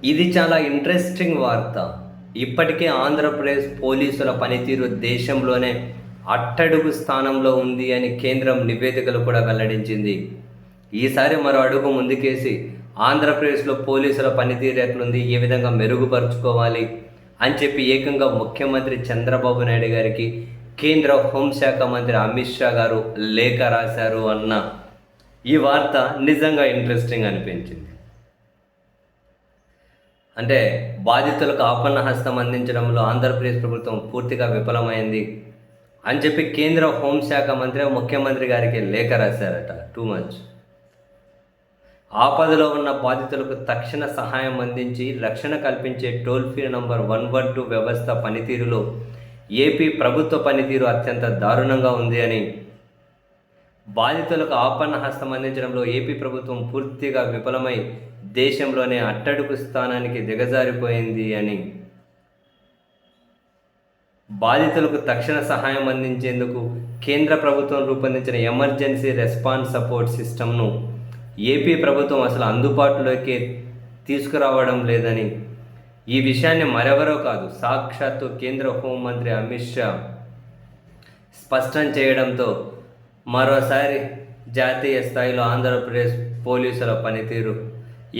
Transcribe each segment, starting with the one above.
ఇది చాలా ఇంట్రెస్టింగ్ వార్త. ఇప్పటికే ఆంధ్రప్రదేశ్ పోలీసుల పనితీరు దేశంలోనే అట్టడుగు స్థానంలో ఉంది అని కేంద్రం నివేదికలు కూడా వెల్లడించింది. ఈసారి మరో అడుగు ముందుకేసి ఆంధ్రప్రదేశ్లో పోలీసుల పనితీరు ఎట్లుంది, ఏ విధంగా మెరుగుపరుచుకోవాలి అని చెప్పి ఏకంగా ముఖ్యమంత్రి చంద్రబాబు నాయుడు గారికి కేంద్ర హోంశాఖ మంత్రి అమిత్ షా గారు లేఖ రాశారు అన్న ఈ వార్త నిజంగా ఇంట్రెస్టింగ్ అనిపించింది. అంటే బాధితులకు ఆపన్న హస్తం అందించడంలో ఆంధ్రప్రదేశ్ ప్రభుత్వం పూర్తిగా విఫలమైంది అని చెప్పి కేంద్ర హోంశాఖ మంత్రి ముఖ్యమంత్రి గారికి లేఖ రాశారట. Too much. ఆపదలో ఉన్న బాధితులకు తక్షణ సహాయం అందించి రక్షణ కల్పించే టోల్ ఫ్రీ నంబర్ 112 వ్యవస్థ పనితీరులో ఏపీ ప్రభుత్వ పనితీరు అత్యంత దారుణంగా ఉంది అని, బాధితులకు ఆపన్న హస్తం అందించడంలో ఏపీ ప్రభుత్వం పూర్తిగా విఫలమై దేశంలోనే అట్టడుగు స్థానానికి దిగజారిపోయింది అని, బాధితులకు తక్షణ సహాయం అందించేందుకు కేంద్ర ప్రభుత్వం రూపొందించిన ఎమర్జెన్సీ రెస్పాన్స్ సపోర్ట్ సిస్టమ్ను ఏపీ ప్రభుత్వం అసలు అందుబాటులోకి తీసుకురావడం లేదని, ఈ విషయాన్ని మరెవరో కాదు సాక్షాత్తు కేంద్ర హోంమంత్రి అమిత్ షా స్పష్టం చేయడంతో మరోసారి జాతీయ స్థాయిలో ఆంధ్రప్రదేశ్ పోలీసుల పనితీరు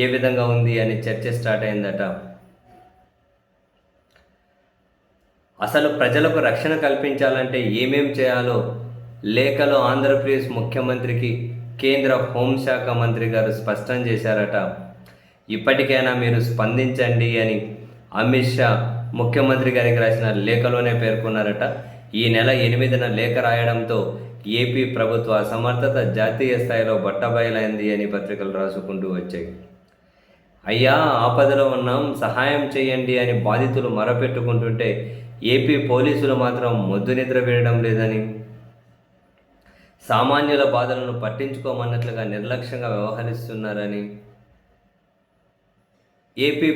ఏ విధంగా ఉంది అని చర్చ స్టార్ట్ అయిందట. అసలు ప్రజలకు రక్షణ కల్పించాలంటే ఏమేం చేయాలో లేఖలో ఆంధ్రప్రదేశ్ ముఖ్యమంత్రికి కేంద్ర హోంశాఖ మంత్రి గారు స్పష్టం చేశారట. ఇప్పటికైనా మీరు స్పందించండి అని అమిత్ షా ముఖ్యమంత్రి గారికి రాసిన లేఖలోనే పేర్కొన్నారట. ఈ నెల 8న లేఖ రాయడంతో ఏపీ ప్రభుత్వ అసమర్థత జాతీయ స్థాయిలో బట్టబయలైంది అని పత్రికలు రాసుకుంటూ వచ్చాయి. అయ్యా ఆపదలో ఉన్నాం, సహాయం చేయండి అని బాధితులు మొరపెట్టుకుంటుంటే ఏపీ పోలీసులు మాత్రం మొద్దు నిద్ర వేయడం లేదని, సామాన్యుల బాధలను పట్టించుకోమన్నట్లుగా నిర్లక్ష్యంగా వ్యవహరిస్తున్నారని, ఏపీ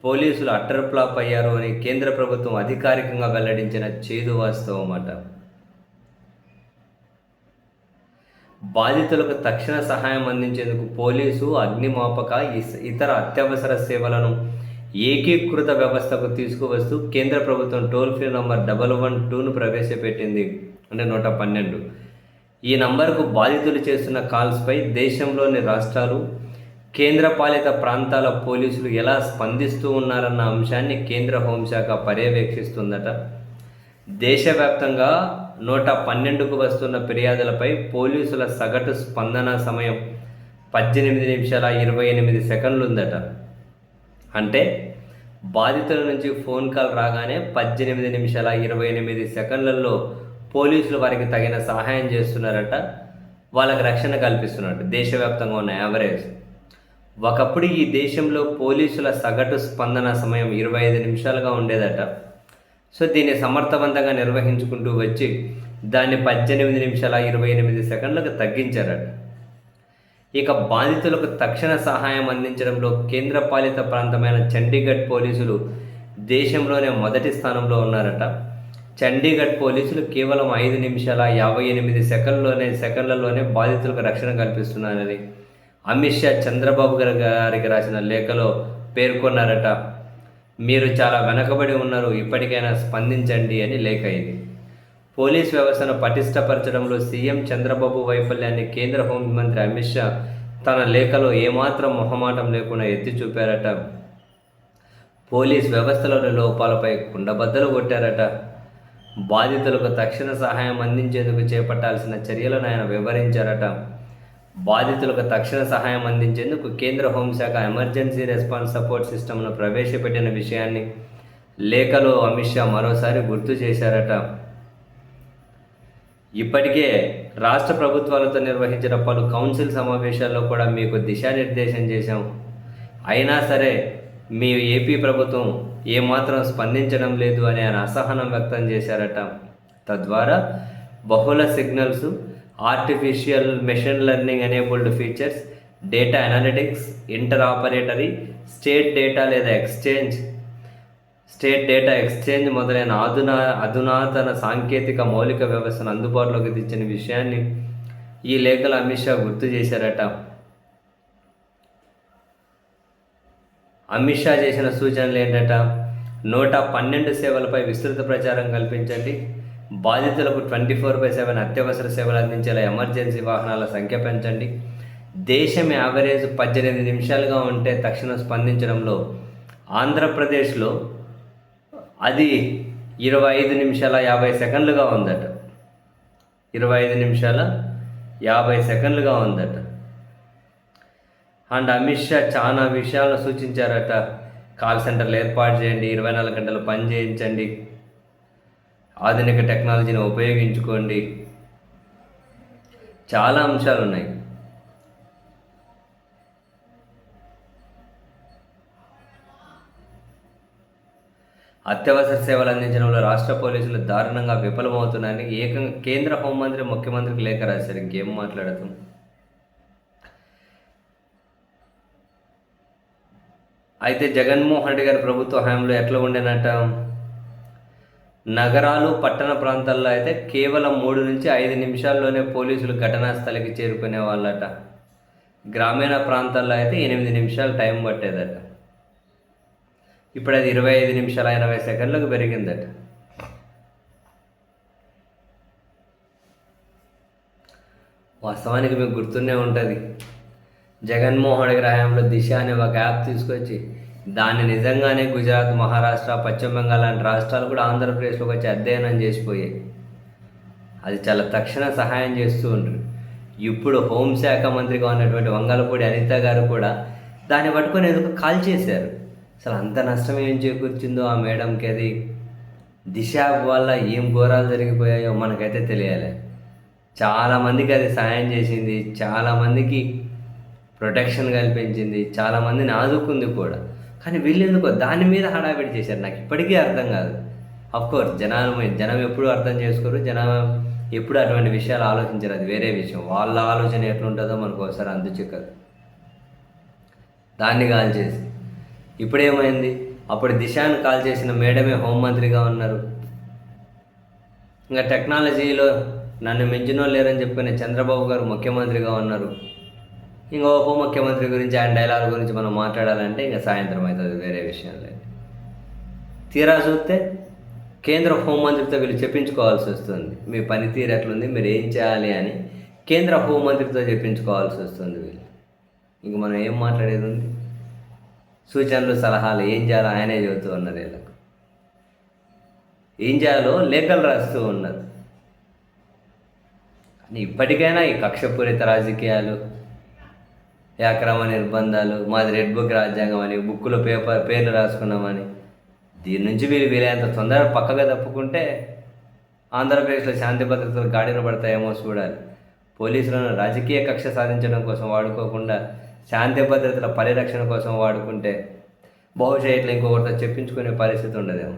పోలీసులు అట్టర్ ఫ్లాప్ అయ్యారు అని కేంద్ర ప్రభుత్వం అధికారికంగా వెల్లడించిన చేదు వాస్తవం అట. బాధితులకు తక్షణ సహాయం అందించేందుకు పోలీసు, అగ్నిమాపక, ఇతర అత్యవసర సేవలను ఏకీకృత వ్యవస్థకు తీసుకువస్తూ కేంద్ర ప్రభుత్వం టోల్ ఫ్రీ నంబర్ 112ను ప్రవేశపెట్టింది. అంటే 112. ఈ నంబర్కు బాధితులు చేస్తున్న కాల్స్పై దేశంలోని రాష్ట్రాలు, కేంద్రపాలిత ప్రాంతాల పోలీసులు ఎలా స్పందిస్తూ ఉన్నారన్న అంశాన్ని కేంద్ర హోంశాఖ పర్యవేక్షిస్తుందట. దేశవ్యాప్తంగా 112కు వస్తున్న ఫిర్యాదులపై పోలీసుల సగటు స్పందన సమయం 18 నిమిషాల 28 సెకండ్లు ఉందట. అంటే బాధితుల నుంచి ఫోన్ కాల్ రాగానే 18 నిమిషాల 28 సెకండ్లలో పోలీసులు వారికి తగిన సహాయం చేస్తున్నారట, వాళ్ళకి రక్షణ కల్పిస్తున్నట్టు. దేశవ్యాప్తంగా ఉన్న యావరేజ్. ఒకప్పుడు ఈ దేశంలో పోలీసుల సగటు స్పందన సమయం 25 నిమిషాలుగా ఉండేదట. సో దీన్ని సమర్థవంతంగా నిర్వహించుకుంటూ వచ్చి దాన్ని 18 నిమిషాల 28 సెకండ్లకు తగ్గించారట. ఇక బాధితులకు తక్షణ సహాయం అందించడంలో కేంద్రపాలిత ప్రాంతమైన చండీగఢ్ పోలీసులు దేశంలోనే మొదటి స్థానంలో ఉన్నారట. చండీగఢ్ పోలీసులు కేవలం 5 నిమిషాల 58 సెకండ్లలోనే బాధితులకు రక్షణ కల్పిస్తున్నారని అమిత్ షా చంద్రబాబు గారికి రాసిన లేఖలో పేర్కొన్నారట. మీరు చాలా వెనకబడి ఉన్నారు, ఇప్పటికైనా స్పందించండి అని లేఖ ఇది. పోలీస్ వ్యవస్థను పటిష్టపరచడంలో సీఎం చంద్రబాబు వైఫల్యాన్ని కేంద్ర హోంమంత్రి అమిత్ షా తన లేఖలో ఏమాత్రం మొహమాటం లేకుండా ఎత్తి చూపారట. పోలీస్ వ్యవస్థలోని లోపాలపై కుండబద్దలు కొట్టారట. బాధితులకు తక్షణ సహాయం అందించేందుకు చేపట్టాల్సిన చర్యలను ఆయన వివరించారట. బాధితులకు తక్షణ సహాయం అందించేందుకు కేంద్ర హోంశాఖ ఎమర్జెన్సీ రెస్పాన్స్ సపోర్ట్ సిస్టమ్ను ప్రవేశపెట్టిన విషయాన్ని లేఖలో అమిత్ షా మరోసారి గుర్తు చేశారట. ఇప్పటికే రాష్ట్ర ప్రభుత్వాలతో నిర్వహించిన పలు కౌన్సిల్ సమావేశాల్లో కూడా మీకు దిశానిర్దేశం చేశాం. అయినా సరే మీ ఏపీ ప్రభుత్వం ఏమాత్రం స్పందించడం లేదు అని ఆయన అసహనం వ్యక్తం చేశారట. తద్వారా బహుళ signals, artificial machine learning enabled features, data analytics, inter operatory, state data exchange మొదలైన అధునాతన సాంకేతిక మౌలిక వ్యవస్థను అందుబాటులోకి తెచ్చిన విషయాన్ని ఈ లేఖలో అమిత్ షా గుర్తు చేశారట. అమిత్ షా చేసిన సూచనలు ఏంటట, 112 సేవలపై విస్తృత ప్రచారం కల్పించండి, బాధితులకు 24/7 అత్యవసర సేవలు అందించేలా ఎమర్జెన్సీ వాహనాల సంఖ్య పెంచండి, దేశం యావరేజ్ 18 నిమిషాలుగా ఉంటే తక్షణం స్పందించడంలో ఆంధ్రప్రదేశ్లో అది 25 నిమిషాల 50 సెకండ్లుగా ఉందట. 25 నిమిషాల 50 సెకండ్లుగా ఉందట. అండ్ అమిత్ షా చాలా విషయాలను సూచించారట. కాల్ సెంటర్లు ఏర్పాటు చేయండి, 24 గంటలు పని చేయించండి, ఆధునిక టెక్నాలజీని ఉపయోగించుకోండి, చాలా అంశాలు ఉన్నాయి. అత్యవసర సేవలు అందించడంలో రాష్ట్ర పోలీసులు దారుణంగా విఫలమవుతున్నాయని ఏకంగా కేంద్ర హోంమంత్రి ముఖ్యమంత్రికి లేఖ రాశారు. ఇంకేం మాట్లాడతాం. అయితే జగన్మోహన్ రెడ్డి గారి ప్రభుత్వ హయాంలో ఎట్లా ఉండేనట, నగరాలు పట్టణ ప్రాంతాల్లో అయితే కేవలం 3 నుంచి 5 నిమిషాల్లోనే పోలీసులు ఘటనా స్థలికి చేరుకునే వాళ్ళట. గ్రామీణ ప్రాంతాల్లో అయితే 8 నిమిషాలు టైం పట్టేదట. ఇప్పుడు అది 25 నిమిషాల 80 సెకండ్లకు పెరిగిందట. వాస్తవానికి మీకు గుర్తునే ఉంటుంది, జగన్మోహన్ రెడ్డి హయాంలో దిశ అనే ఒక యాప్ తీసుకొచ్చి దాన్ని నిజంగానే గుజరాత్, మహారాష్ట్ర, పశ్చిమ బెంగాల్ లాంటి రాష్ట్రాలు కూడా ఆంధ్రప్రదేశ్లోకి వచ్చి అధ్యయనం చేసిపోయాయి. అది చాలా తక్షణ సహాయం చేస్తూ ఉంటారు. ఇప్పుడు హోంశాఖ మంత్రిగా ఉన్నటువంటి వంగలపూడి అనిత గారు కూడా దాన్ని పట్టుకొని ఎందుకు కాల్ చేశారు. అసలు అంత నష్టం ఏం చేకూర్చిందో ఆ మేడంకి, అది దిశ వల్ల ఏం ఘోరాలు జరిగిపోయాయో మనకైతే తెలియాలి. చాలామందికి అది సహాయం చేసింది, చాలామందికి ప్రొటెక్షన్ కల్పించింది, చాలామందిని ఆదుకుంది కూడా. కానీ వీళ్ళు ఎందుకో దాని మీద హడావిడి చేశారు, నాకు ఇప్పటికీ అర్థం కాదు. అఫ్కోర్స్ జనం ఎప్పుడు అర్థం చేసుకోరు, జనం ఎప్పుడు అటువంటి విషయాలు ఆలోచించరు, అది వేరే విషయం. వాళ్ళ ఆలోచన ఎట్లుంటుందో మనకు ఒకసారి అందుచిక్కదు. దాన్ని కాల్ చేసి ఇప్పుడేమైంది, అప్పుడు దిశాను కాల్ చేసిన మేడమే హోంమంత్రిగా ఉన్నారు. ఇంకా టెక్నాలజీలో నన్ను మించినో లేరని చెప్పుకునే చంద్రబాబు గారు ముఖ్యమంత్రిగా ఉన్నారు. ఇంకా ఉప ముఖ్యమంత్రి గురించి ఆయన డైలాగ్ గురించి మనం మాట్లాడాలంటే ఇంకా సాయంత్రం అవుతుంది, వేరే విషయం లేదు. తీరా చూస్తే కేంద్ర హోంమంత్రితో వీళ్ళు చెప్పించుకోవాల్సి వస్తుంది, మీ పనితీరు ఎట్లుంది, మీరు ఏం చేయాలి అని కేంద్ర హోంమంత్రితో చెప్పించుకోవాల్సి వస్తుంది వీళ్ళు. ఇంక మనం ఏం మాట్లాడేది ఉంది, సూచనలు సలహాలు ఏం చేయాలో ఆయనే చెబుతూ ఉన్నారు. వీళ్ళకు ఏం చేయాలో లేఖలు రాస్తూ ఉన్నారు. కానీ ఇప్పటికైనా ఈ కక్షపూరిత రాజకీయాలు, ఈ అక్రమ నిర్బంధాలు, మాది రెడ్ బుక్ రాజ్యాంగం అని బుక్కులో పేర్లు రాసుకున్నామని, దీని నుంచి వీలైనంత తొందరగా పక్కగా తప్పుకుంటే ఆంధ్రప్రదేశ్లో శాంతి భద్రతలు గాడిన పడతాయేమో చూడాలి. పోలీసులను రాజకీయ కక్ష సాధించడం కోసం వాడుకోకుండా శాంతి భద్రతల పరిరక్షణ కోసం వాడుకుంటే బహుశా ఇట్లా ఇంకొకరితో చెప్పించుకునే పరిస్థితి ఉండదేమో.